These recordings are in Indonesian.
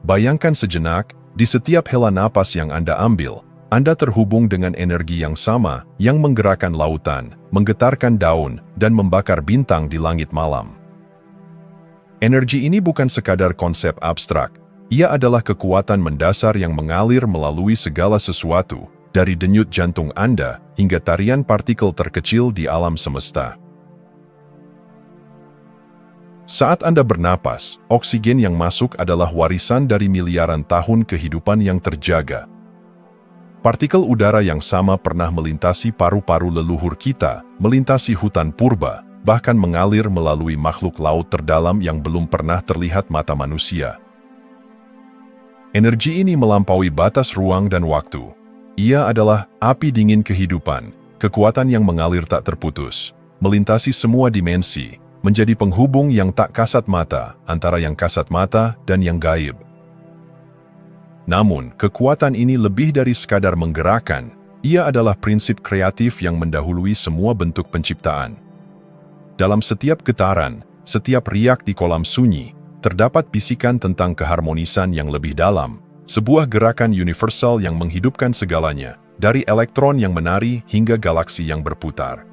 Bayangkan sejenak, di setiap hela napas yang Anda ambil, Anda terhubung dengan energi yang sama yang menggerakkan lautan, menggetarkan daun, dan membakar bintang di langit malam. Energi ini bukan sekadar konsep abstrak, ia adalah kekuatan mendasar yang mengalir melalui segala sesuatu, dari denyut jantung Anda hingga tarian partikel terkecil di alam semesta. Saat Anda bernapas, oksigen yang masuk adalah warisan dari miliaran tahun kehidupan yang terjaga. Partikel udara yang sama pernah melintasi paru-paru leluhur kita, melintasi hutan purba, bahkan mengalir melalui makhluk laut terdalam yang belum pernah terlihat mata manusia. Energi ini melampaui batas ruang dan waktu. Ia adalah api dingin kehidupan, kekuatan yang mengalir tak terputus, melintasi semua dimensi, menjadi penghubung yang tak kasat mata antara yang kasat mata dan yang gaib. Namun, kekuatan ini lebih dari sekadar menggerakkan, ia adalah prinsip kreatif yang mendahului semua bentuk penciptaan. Dalam setiap getaran, setiap riak di kolam sunyi, terdapat bisikan tentang keharmonisan yang lebih dalam, sebuah gerakan universal yang menghidupkan segalanya, dari elektron yang menari hingga galaksi yang berputar.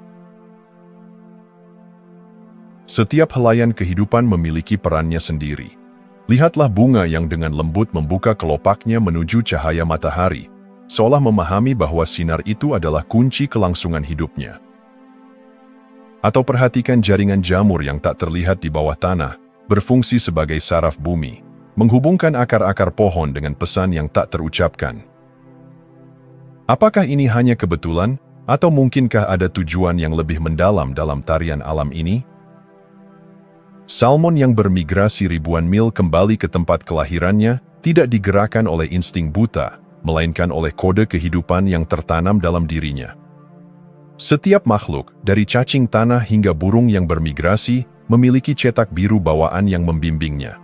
Setiap helaian kehidupan memiliki perannya sendiri. Lihatlah bunga yang dengan lembut membuka kelopaknya menuju cahaya matahari, seolah memahami bahwa sinar itu adalah kunci kelangsungan hidupnya. Atau perhatikan jaringan jamur yang tak terlihat di bawah tanah, berfungsi sebagai saraf bumi, menghubungkan akar-akar pohon dengan pesan yang tak terucapkan. Apakah ini hanya kebetulan, atau mungkinkah ada tujuan yang lebih mendalam dalam tarian alam ini? Salmon yang bermigrasi ribuan mil kembali ke tempat kelahirannya tidak digerakkan oleh insting buta, melainkan oleh kode kehidupan yang tertanam dalam dirinya. Setiap makhluk, dari cacing tanah hingga burung yang bermigrasi, memiliki cetak biru bawaan yang membimbingnya.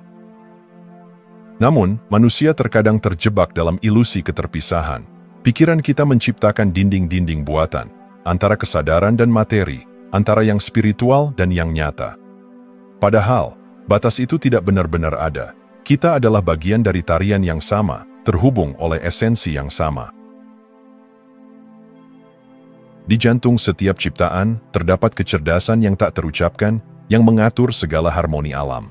Namun, manusia terkadang terjebak dalam ilusi keterpisahan. Pikiran kita menciptakan dinding-dinding buatan, antara kesadaran dan materi, antara yang spiritual dan yang nyata. Padahal, batas itu tidak benar-benar ada. Kita adalah bagian dari tarian yang sama, terhubung oleh esensi yang sama. Di jantung setiap ciptaan, terdapat kecerdasan yang tak terucapkan, yang mengatur segala harmoni alam.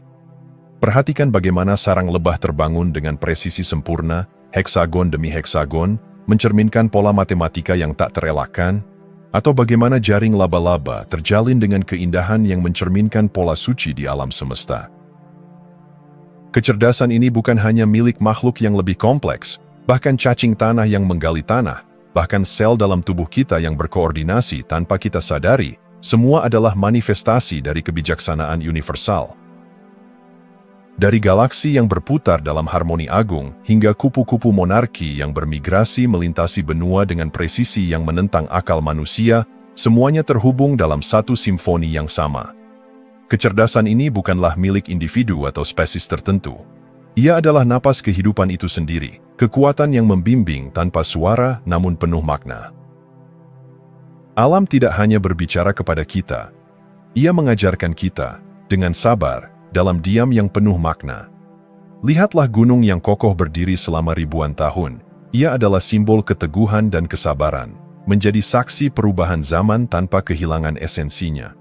Perhatikan bagaimana sarang lebah terbangun dengan presisi sempurna, heksagon demi heksagon, mencerminkan pola matematika yang tak terelakkan, atau bagaimana jaring laba-laba terjalin dengan keindahan yang mencerminkan pola suci di alam semesta. Kecerdasan ini bukan hanya milik makhluk yang lebih kompleks, bahkan cacing tanah yang menggali tanah, bahkan sel dalam tubuh kita yang berkoordinasi tanpa kita sadari, semua adalah manifestasi dari kebijaksanaan universal. Dari galaksi yang berputar dalam harmoni agung, hingga kupu-kupu monarki yang bermigrasi melintasi benua dengan presisi yang menentang akal manusia, semuanya terhubung dalam satu simfoni yang sama. Kecerdasan ini bukanlah milik individu atau spesies tertentu. Ia adalah napas kehidupan itu sendiri, kekuatan yang membimbing tanpa suara namun penuh makna. Alam tidak hanya berbicara kepada kita. Ia mengajarkan kita, dengan sabar, dalam diam yang penuh makna. Lihatlah gunung yang kokoh berdiri selama ribuan tahun. Ia adalah simbol keteguhan dan kesabaran, menjadi saksi perubahan zaman tanpa kehilangan esensinya.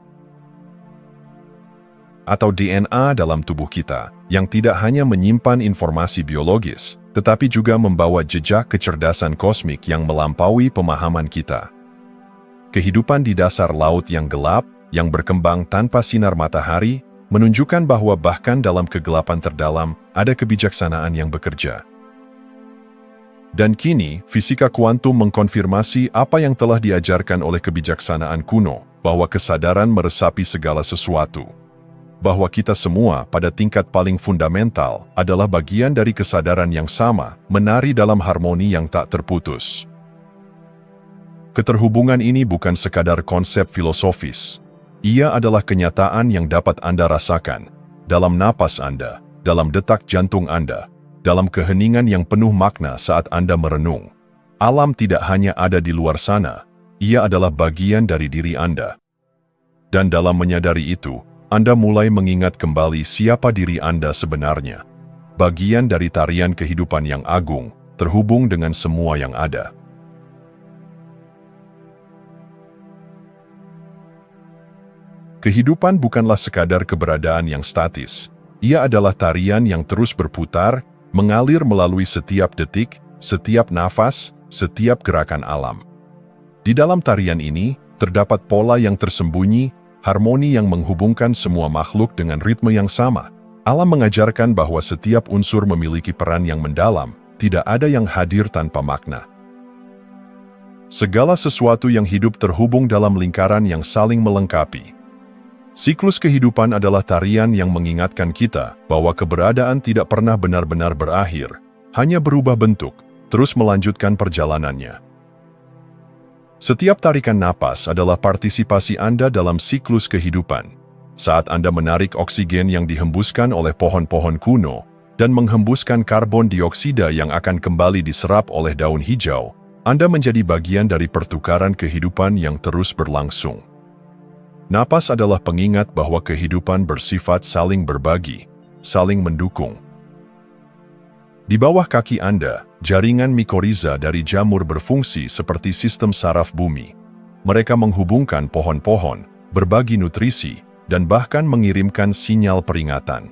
Atau DNA dalam tubuh kita, yang tidak hanya menyimpan informasi biologis, tetapi juga membawa jejak kecerdasan kosmik yang melampaui pemahaman kita. Kehidupan di dasar laut yang gelap, yang berkembang tanpa sinar matahari, menunjukkan bahwa bahkan dalam kegelapan terdalam, ada kebijaksanaan yang bekerja. Dan kini, fisika kuantum mengkonfirmasi apa yang telah diajarkan oleh kebijaksanaan kuno, bahwa kesadaran meresapi segala sesuatu. Bahwa kita semua pada tingkat paling fundamental adalah bagian dari kesadaran yang sama, menari dalam harmoni yang tak terputus. Keterhubungan ini bukan sekadar konsep filosofis. Ia adalah kenyataan yang dapat Anda rasakan, dalam napas Anda, dalam detak jantung Anda, dalam keheningan yang penuh makna saat Anda merenung. Alam tidak hanya ada di luar sana, ia adalah bagian dari diri Anda. Dan dalam menyadari itu, Anda mulai mengingat kembali siapa diri Anda sebenarnya. bagian dari tarian kehidupan yang agung, terhubung dengan semua yang ada. Kehidupan bukanlah sekadar keberadaan yang statis. Ia adalah tarian yang terus berputar, mengalir melalui setiap detik, setiap nafas, setiap gerakan alam. Di dalam tarian ini, terdapat pola yang tersembunyi, harmoni yang menghubungkan semua makhluk dengan ritme yang sama. Alam mengajarkan bahwa setiap unsur memiliki peran yang mendalam, tidak ada yang hadir tanpa makna. Segala sesuatu yang hidup terhubung dalam lingkaran yang saling melengkapi. Siklus kehidupan adalah tarian yang mengingatkan kita bahwa keberadaan tidak pernah benar-benar berakhir, hanya berubah bentuk, terus melanjutkan perjalanannya. Setiap tarikan napas adalah partisipasi Anda dalam siklus kehidupan. Saat Anda menarik oksigen yang dihembuskan oleh pohon-pohon kuno dan menghembuskan karbon dioksida yang akan kembali diserap oleh daun hijau, Anda menjadi bagian dari pertukaran kehidupan yang terus berlangsung. Napas adalah pengingat bahwa kehidupan bersifat saling berbagi, saling mendukung. Di bawah kaki Anda, jaringan mikoriza dari jamur berfungsi seperti sistem saraf bumi. Mereka menghubungkan pohon-pohon, berbagi nutrisi, dan bahkan mengirimkan sinyal peringatan.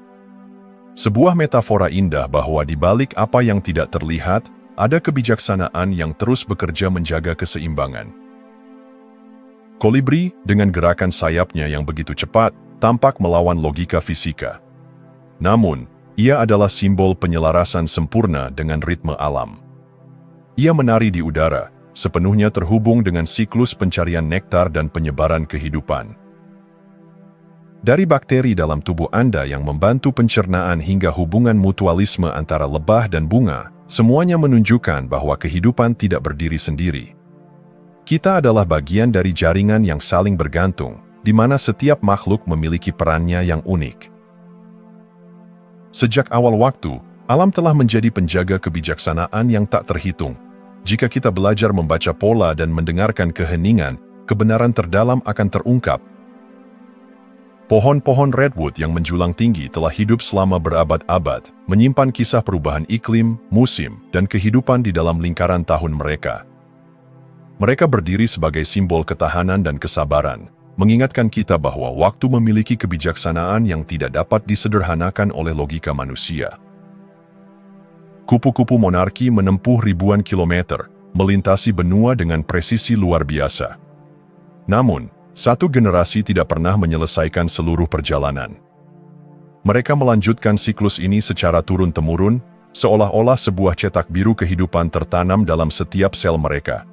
Sebuah metafora indah bahwa di balik apa yang tidak terlihat, ada kebijaksanaan yang terus bekerja menjaga keseimbangan. Kolibri, dengan gerakan sayapnya yang begitu cepat, tampak melawan logika fisika. Namun, ia adalah simbol penyelarasan sempurna dengan ritme alam. Ia menari di udara, sepenuhnya terhubung dengan siklus pencarian nektar dan penyebaran kehidupan. Dari bakteri dalam tubuh Anda yang membantu pencernaan hingga hubungan mutualisme antara lebah dan bunga, semuanya menunjukkan bahwa kehidupan tidak berdiri sendiri. Kita adalah bagian dari jaringan yang saling bergantung, di mana setiap makhluk memiliki perannya yang unik. Sejak awal waktu, alam telah menjadi penjaga kebijaksanaan yang tak terhitung. Jika kita belajar membaca pola dan mendengarkan keheningan, kebenaran terdalam akan terungkap. Pohon-pohon redwood yang menjulang tinggi telah hidup selama berabad-abad, menyimpan kisah perubahan iklim, musim, dan kehidupan di dalam lingkaran tahun mereka. Mereka berdiri sebagai simbol ketahanan dan kesabaran, mengingatkan kita bahwa waktu memiliki kebijaksanaan yang tidak dapat disederhanakan oleh logika manusia. Kupu-kupu monarki menempuh ribuan kilometer, melintasi benua dengan presisi luar biasa. Namun, satu generasi tidak pernah menyelesaikan seluruh perjalanan. Mereka melanjutkan siklus ini secara turun-temurun, seolah-olah sebuah cetak biru kehidupan tertanam dalam setiap sel mereka.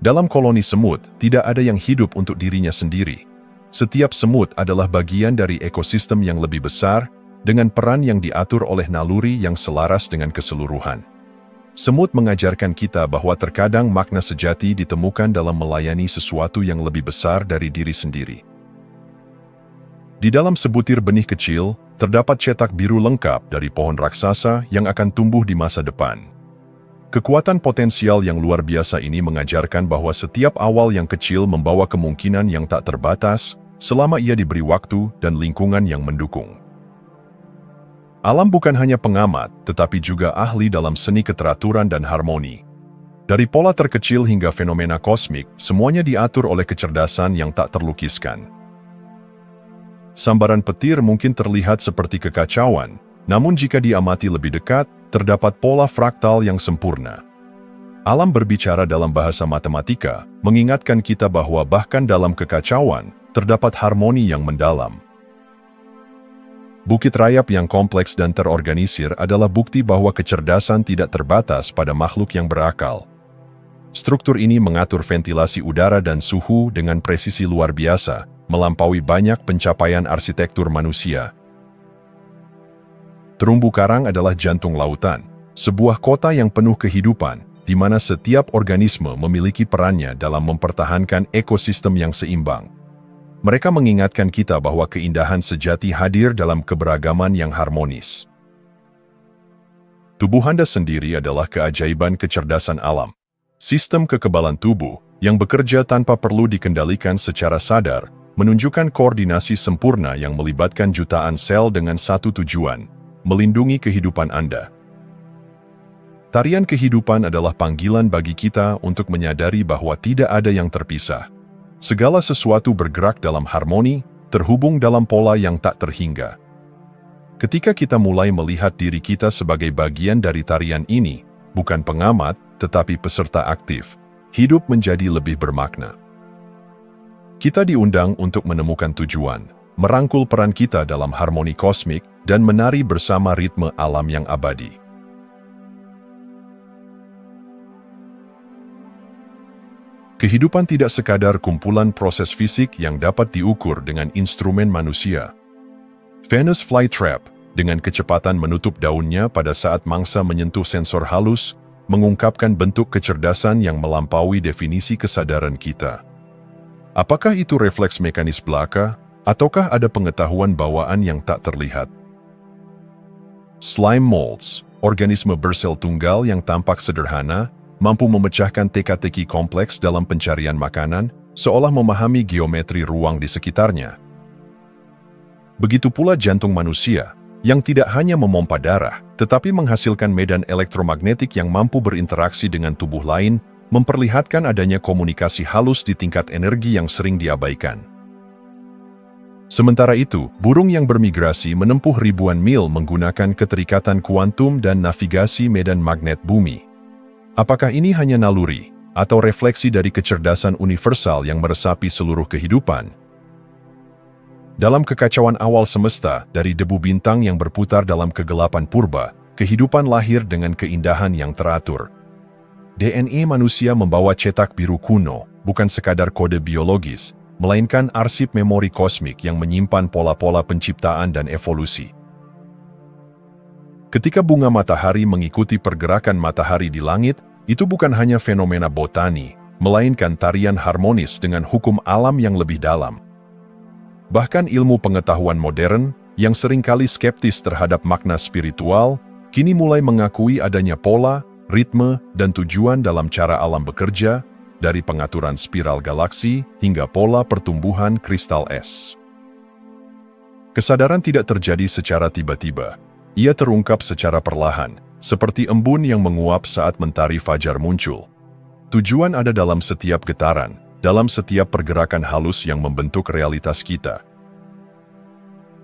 Dalam koloni semut, tidak ada yang hidup untuk dirinya sendiri. Setiap semut adalah bagian dari ekosistem yang lebih besar, dengan peran yang diatur oleh naluri yang selaras dengan keseluruhan. Semut mengajarkan kita bahwa terkadang makna sejati ditemukan dalam melayani sesuatu yang lebih besar dari diri sendiri. Di dalam sebutir benih kecil, terdapat cetak biru lengkap dari pohon raksasa yang akan tumbuh di masa depan. Kekuatan potensial yang luar biasa ini mengajarkan bahwa setiap awal yang kecil membawa kemungkinan yang tak terbatas, selama ia diberi waktu dan lingkungan yang mendukung. Alam bukan hanya pengamat, tetapi juga ahli dalam seni keteraturan dan harmoni. Dari pola terkecil hingga fenomena kosmik, semuanya diatur oleh kecerdasan yang tak terlukiskan. Sambaran petir mungkin terlihat seperti kekacauan, namun jika diamati lebih dekat, terdapat pola fraktal yang sempurna. Alam berbicara dalam bahasa matematika, mengingatkan kita bahwa bahkan dalam kekacauan, terdapat harmoni yang mendalam. Bukit rayap yang kompleks dan terorganisir adalah bukti bahwa kecerdasan tidak terbatas pada makhluk yang berakal. Struktur ini mengatur ventilasi udara dan suhu dengan presisi luar biasa, melampaui banyak pencapaian arsitektur manusia. Terumbu karang adalah jantung lautan, sebuah kota yang penuh kehidupan, di mana setiap organisme memiliki perannya dalam mempertahankan ekosistem yang seimbang. Mereka mengingatkan kita bahwa keindahan sejati hadir dalam keberagaman yang harmonis. Tubuh Anda sendiri adalah keajaiban kecerdasan alam. Sistem kekebalan tubuh, yang bekerja tanpa perlu dikendalikan secara sadar, menunjukkan koordinasi sempurna yang melibatkan jutaan sel dengan satu tujuan, melindungi kehidupan Anda. Tarian kehidupan adalah panggilan bagi kita untuk menyadari bahwa tidak ada yang terpisah. Segala sesuatu bergerak dalam harmoni, terhubung dalam pola yang tak terhingga. Ketika kita mulai melihat diri kita sebagai bagian dari tarian ini, bukan pengamat, tetapi peserta aktif, hidup menjadi lebih bermakna. Kita diundang untuk menemukan tujuan, merangkul peran kita dalam harmoni kosmik, dan menari bersama ritme alam yang abadi. Kehidupan tidak sekadar kumpulan proses fisik yang dapat diukur dengan instrumen manusia. Venus flytrap, dengan kecepatan menutup daunnya pada saat mangsa menyentuh sensor halus, mengungkapkan bentuk kecerdasan yang melampaui definisi kesadaran kita. Apakah itu refleks mekanis belaka, ataukah ada pengetahuan bawaan yang tak terlihat? Slime molds, organisme bersel tunggal yang tampak sederhana, mampu memecahkan teka-teki kompleks dalam pencarian makanan, seolah memahami geometri ruang di sekitarnya. Begitu pula jantung manusia, yang tidak hanya memompa darah, tetapi menghasilkan medan elektromagnetik yang mampu berinteraksi dengan tubuh lain, memperlihatkan adanya komunikasi halus di tingkat energi yang sering diabaikan. Sementara itu, burung yang bermigrasi menempuh ribuan mil menggunakan keterikatan kuantum dan navigasi medan magnet bumi. Apakah ini hanya naluri, atau refleksi dari kecerdasan universal yang meresapi seluruh kehidupan? Dalam kekacauan awal semesta, dari debu bintang yang berputar dalam kegelapan purba, kehidupan lahir dengan keindahan yang teratur. DNA manusia membawa cetak biru kuno, bukan sekadar kode biologis, melainkan arsip memori kosmik yang menyimpan pola-pola penciptaan dan evolusi. Ketika bunga matahari mengikuti pergerakan matahari di langit, itu bukan hanya fenomena botani, melainkan tarian harmonis dengan hukum alam yang lebih dalam. Bahkan ilmu pengetahuan modern, yang seringkali skeptis terhadap makna spiritual, kini mulai mengakui adanya pola, ritme, dan tujuan dalam cara alam bekerja, dari pengaturan spiral galaksi hingga pola pertumbuhan kristal es. Kesadaran tidak terjadi secara tiba-tiba. Ia terungkap secara perlahan, seperti embun yang menguap saat mentari fajar muncul. Tujuan ada dalam setiap getaran, dalam setiap pergerakan halus yang membentuk realitas kita.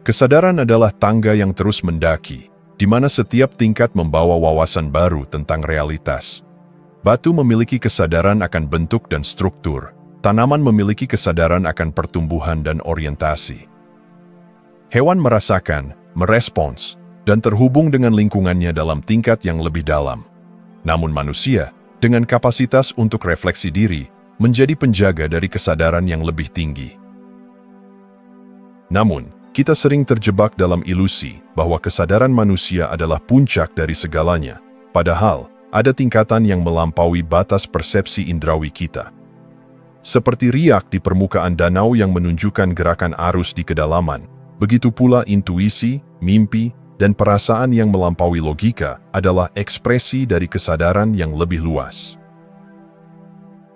Kesadaran adalah tangga yang terus mendaki, di mana setiap tingkat membawa wawasan baru tentang realitas. Batu memiliki kesadaran akan bentuk dan struktur, tanaman memiliki kesadaran akan pertumbuhan dan orientasi. Hewan merasakan, merespons, dan terhubung dengan lingkungannya dalam tingkat yang lebih dalam. Namun manusia, dengan kapasitas untuk refleksi diri, menjadi penjaga dari kesadaran yang lebih tinggi. Namun, kita sering terjebak dalam ilusi bahwa kesadaran manusia adalah puncak dari segalanya, padahal ada tingkatan yang melampaui batas persepsi indrawi kita. Seperti riak di permukaan danau yang menunjukkan gerakan arus di kedalaman, begitu pula intuisi, mimpi, dan perasaan yang melampaui logika adalah ekspresi dari kesadaran yang lebih luas.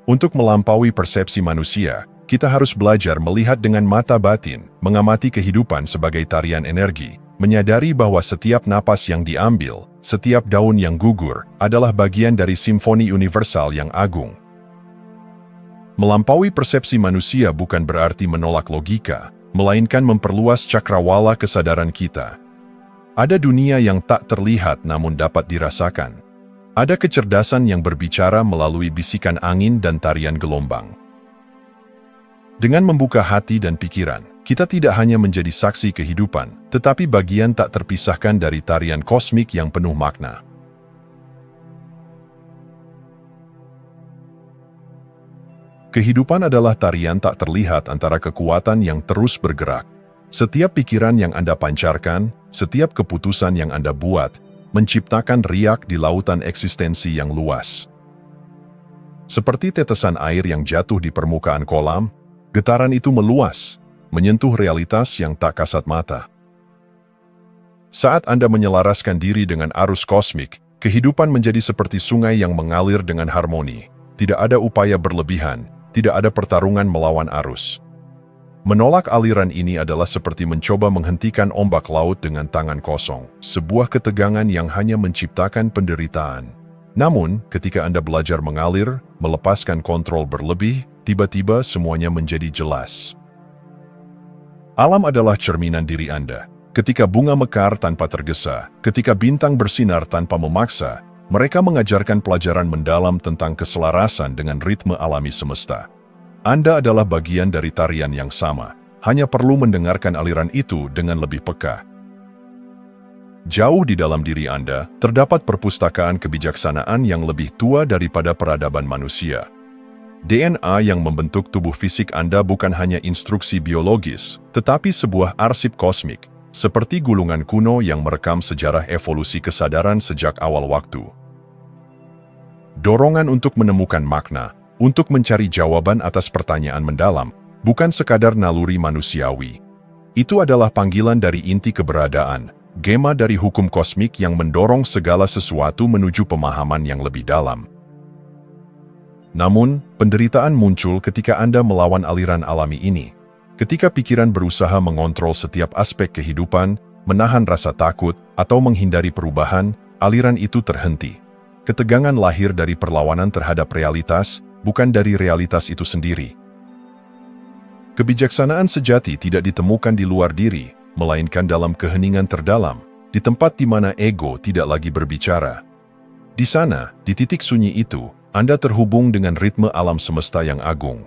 Untuk melampaui persepsi manusia, kita harus belajar melihat dengan mata batin, mengamati kehidupan sebagai tarian energi, menyadari bahwa setiap napas yang diambil, setiap daun yang gugur, adalah bagian dari simfoni universal yang agung. Melampaui persepsi manusia bukan berarti menolak logika, melainkan memperluas cakrawala kesadaran kita. Ada dunia yang tak terlihat namun dapat dirasakan. Ada kecerdasan yang berbicara melalui bisikan angin dan tarian gelombang. Dengan membuka hati dan pikiran, kita tidak hanya menjadi saksi kehidupan, tetapi bagian tak terpisahkan dari tarian kosmik yang penuh makna. Kehidupan adalah tarian tak terlihat antara kekuatan yang terus bergerak. Setiap pikiran yang Anda pancarkan, setiap keputusan yang Anda buat, menciptakan riak di lautan eksistensi yang luas. Seperti tetesan air yang jatuh di permukaan kolam, getaran itu meluas, menyentuh realitas yang tak kasat mata. Saat Anda menyelaraskan diri dengan arus kosmik, kehidupan menjadi seperti sungai yang mengalir dengan harmoni. Tidak ada upaya berlebihan, tidak ada pertarungan melawan arus. Menolak aliran ini adalah seperti mencoba menghentikan ombak laut dengan tangan kosong, sebuah ketegangan yang hanya menciptakan penderitaan. Namun, ketika Anda belajar mengalir, melepaskan kontrol berlebih, tiba-tiba semuanya menjadi jelas. Alam adalah cerminan diri Anda. Ketika bunga mekar tanpa tergesa, ketika bintang bersinar tanpa memaksa, mereka mengajarkan pelajaran mendalam tentang keselarasan dengan ritme alami semesta. Anda adalah bagian dari tarian yang sama, hanya perlu mendengarkan aliran itu dengan lebih peka. Jauh di dalam diri Anda, terdapat perpustakaan kebijaksanaan yang lebih tua daripada peradaban manusia. DNA yang membentuk tubuh fisik Anda bukan hanya instruksi biologis, tetapi sebuah arsip kosmik, seperti gulungan kuno yang merekam sejarah evolusi kesadaran sejak awal waktu. Dorongan untuk menemukan makna, untuk mencari jawaban atas pertanyaan mendalam, bukan sekadar naluri manusiawi. Itu adalah panggilan dari inti keberadaan, gema dari hukum kosmik yang mendorong segala sesuatu menuju pemahaman yang lebih dalam. Namun, penderitaan muncul ketika Anda melawan aliran alami ini. Ketika pikiran berusaha mengontrol setiap aspek kehidupan, menahan rasa takut, atau menghindari perubahan, aliran itu terhenti. Ketegangan lahir dari perlawanan terhadap realitas, bukan dari realitas itu sendiri. Kebijaksanaan sejati tidak ditemukan di luar diri, melainkan dalam keheningan terdalam, di tempat di mana ego tidak lagi berbicara. Di sana, di titik sunyi itu, Anda terhubung dengan ritme alam semesta yang agung.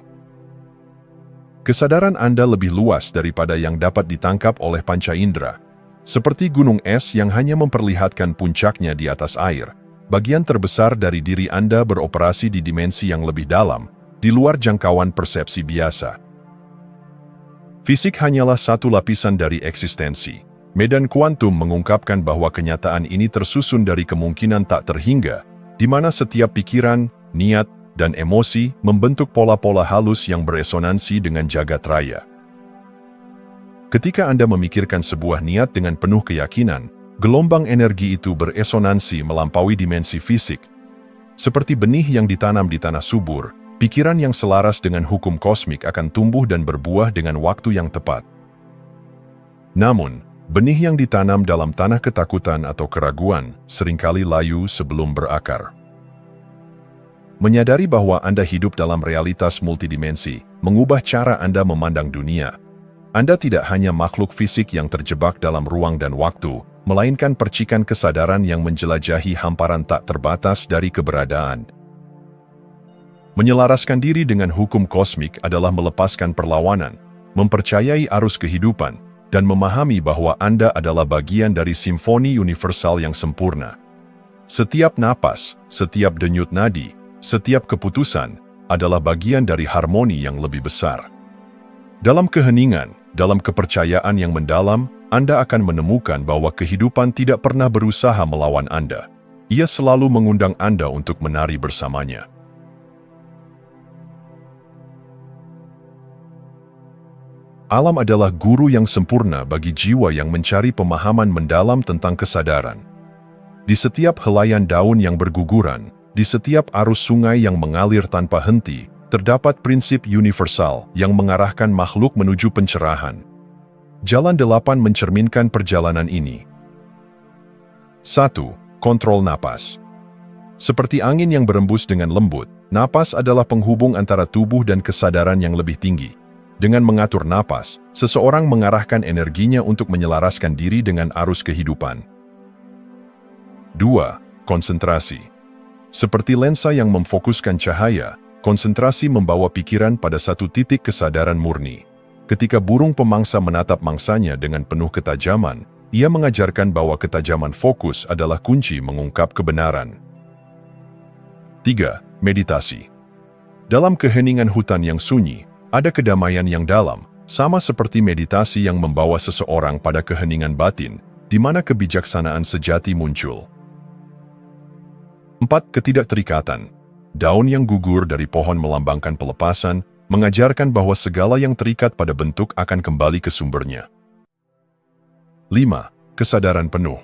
Kesadaran Anda lebih luas daripada yang dapat ditangkap oleh panca indera. Seperti gunung es yang hanya memperlihatkan puncaknya di atas air, bagian terbesar dari diri Anda beroperasi di dimensi yang lebih dalam, di luar jangkauan persepsi biasa. Fisik hanyalah satu lapisan dari eksistensi. Medan kuantum mengungkapkan bahwa kenyataan ini tersusun dari kemungkinan tak terhingga, di mana setiap pikiran, niat, dan emosi membentuk pola-pola halus yang beresonansi dengan jagat raya. Ketika Anda memikirkan sebuah niat dengan penuh keyakinan, gelombang energi itu beresonansi melampaui dimensi fisik. Seperti benih yang ditanam di tanah subur, pikiran yang selaras dengan hukum kosmik akan tumbuh dan berbuah dengan waktu yang tepat. Namun, benih yang ditanam dalam tanah ketakutan atau keraguan seringkali layu sebelum berakar. Menyadari bahwa Anda hidup dalam realitas multidimensi, mengubah cara Anda memandang dunia. Anda tidak hanya makhluk fisik yang terjebak dalam ruang dan waktu, melainkan percikan kesadaran yang menjelajahi hamparan tak terbatas dari keberadaan. Menyelaraskan diri dengan hukum kosmik adalah melepaskan perlawanan, mempercayai arus kehidupan, dan memahami bahwa Anda adalah bagian dari simfoni universal yang sempurna. Setiap napas, setiap denyut nadi, setiap keputusan adalah bagian dari harmoni yang lebih besar. Dalam keheningan, dalam kepercayaan yang mendalam, Anda akan menemukan bahwa kehidupan tidak pernah berusaha melawan Anda. Ia selalu mengundang Anda untuk menari bersamanya. Alam adalah guru yang sempurna bagi jiwa yang mencari pemahaman mendalam tentang kesadaran. Di setiap helaian daun yang berguguran, di setiap arus sungai yang mengalir tanpa henti, terdapat prinsip universal yang mengarahkan makhluk menuju pencerahan. Jalan 8 mencerminkan perjalanan ini. 1. Kontrol napas. Seperti angin yang berembus dengan lembut, napas adalah penghubung antara tubuh dan kesadaran yang lebih tinggi. Dengan mengatur napas, seseorang mengarahkan energinya untuk menyelaraskan diri dengan arus kehidupan. 2. Konsentrasi. Seperti lensa yang memfokuskan cahaya, konsentrasi membawa pikiran pada satu titik kesadaran murni. Ketika burung pemangsa menatap mangsanya dengan penuh ketajaman, ia mengajarkan bahwa ketajaman fokus adalah kunci mengungkap kebenaran. 3. Meditasi. Dalam keheningan hutan yang sunyi, ada kedamaian yang dalam, sama seperti meditasi yang membawa seseorang pada keheningan batin, di mana kebijaksanaan sejati muncul. 4. Ketidakterikatan. Daun yang gugur dari pohon melambangkan pelepasan, mengajarkan bahwa segala yang terikat pada bentuk akan kembali ke sumbernya. 5. Kesadaran penuh.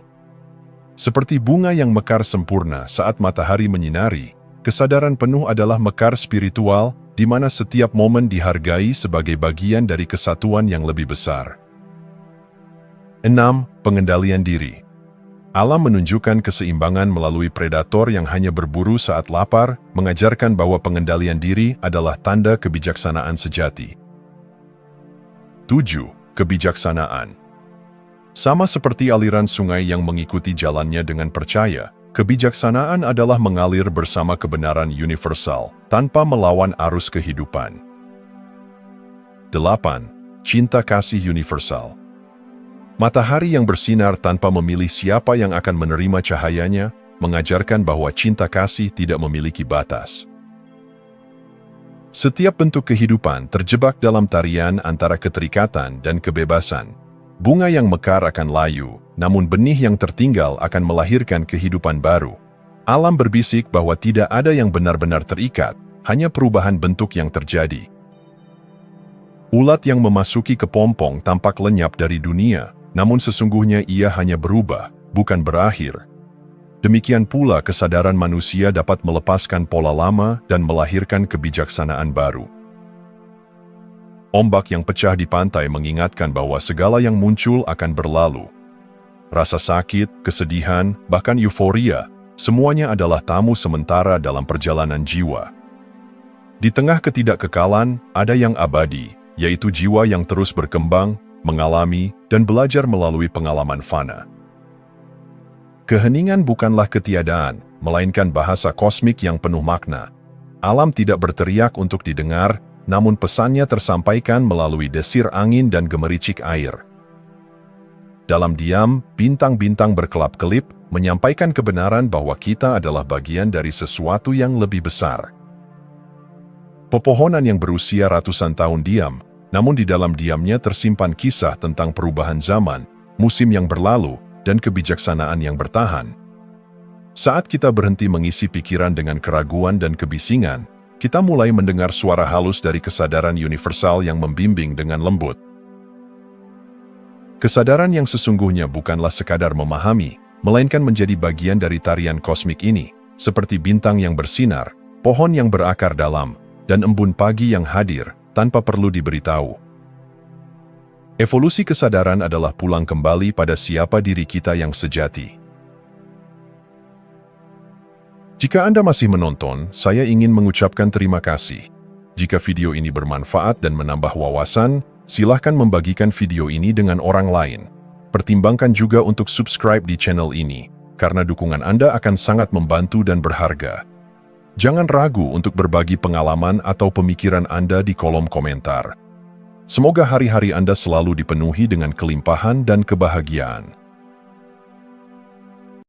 Seperti bunga yang mekar sempurna saat matahari menyinari, kesadaran penuh adalah mekar spiritual, di mana setiap momen dihargai sebagai bagian dari kesatuan yang lebih besar. 6. Pengendalian diri. Alam menunjukkan keseimbangan melalui predator yang hanya berburu saat lapar, mengajarkan bahwa pengendalian diri adalah tanda kebijaksanaan sejati. 7. Kebijaksanaan. Sama seperti aliran sungai yang mengikuti jalannya dengan percaya, kebijaksanaan adalah mengalir bersama kebenaran universal, tanpa melawan arus kehidupan. 8. Cinta kasih universal. Matahari yang bersinar tanpa memilih siapa yang akan menerima cahayanya, mengajarkan bahwa cinta kasih tidak memiliki batas. Setiap bentuk kehidupan terjebak dalam tarian antara keterikatan dan kebebasan. Bunga yang mekar akan layu, namun benih yang tertinggal akan melahirkan kehidupan baru. Alam berbisik bahwa tidak ada yang benar-benar terikat, hanya perubahan bentuk yang terjadi. Ulat yang memasuki kepompong tampak lenyap dari dunia, namun sesungguhnya ia hanya berubah, bukan berakhir. Demikian pula kesadaran manusia dapat melepaskan pola lama dan melahirkan kebijaksanaan baru. Ombak yang pecah di pantai mengingatkan bahwa segala yang muncul akan berlalu. Rasa sakit, kesedihan, bahkan euforia, semuanya adalah tamu sementara dalam perjalanan jiwa. Di tengah ketidakkekalan, ada yang abadi, yaitu jiwa yang terus berkembang, mengalami, dan belajar melalui pengalaman fana. Keheningan bukanlah ketiadaan, melainkan bahasa kosmik yang penuh makna. Alam tidak berteriak untuk didengar, namun pesannya tersampaikan melalui desir angin dan gemericik air. Dalam diam, bintang-bintang berkelap-kelip, menyampaikan kebenaran bahwa kita adalah bagian dari sesuatu yang lebih besar. Pepohonan yang berusia ratusan tahun diam, namun di dalam diamnya tersimpan kisah tentang perubahan zaman, musim yang berlalu, dan kebijaksanaan yang bertahan. Saat kita berhenti mengisi pikiran dengan keraguan dan kebisingan, kita mulai mendengar suara halus dari kesadaran universal yang membimbing dengan lembut. Kesadaran yang sesungguhnya bukanlah sekadar memahami, melainkan menjadi bagian dari tarian kosmik ini, seperti bintang yang bersinar, pohon yang berakar dalam, dan embun pagi yang hadir, tanpa perlu diberitahu. Evolusi kesadaran adalah pulang kembali pada siapa diri kita yang sejati. Jika Anda masih menonton, saya ingin mengucapkan terima kasih. Jika video ini bermanfaat dan menambah wawasan, silahkan membagikan video ini dengan orang lain. Pertimbangkan juga untuk subscribe di channel ini, karena dukungan Anda akan sangat membantu dan berharga. Jangan ragu untuk berbagi pengalaman atau pemikiran Anda di kolom komentar. Semoga hari-hari Anda selalu dipenuhi dengan kelimpahan dan kebahagiaan.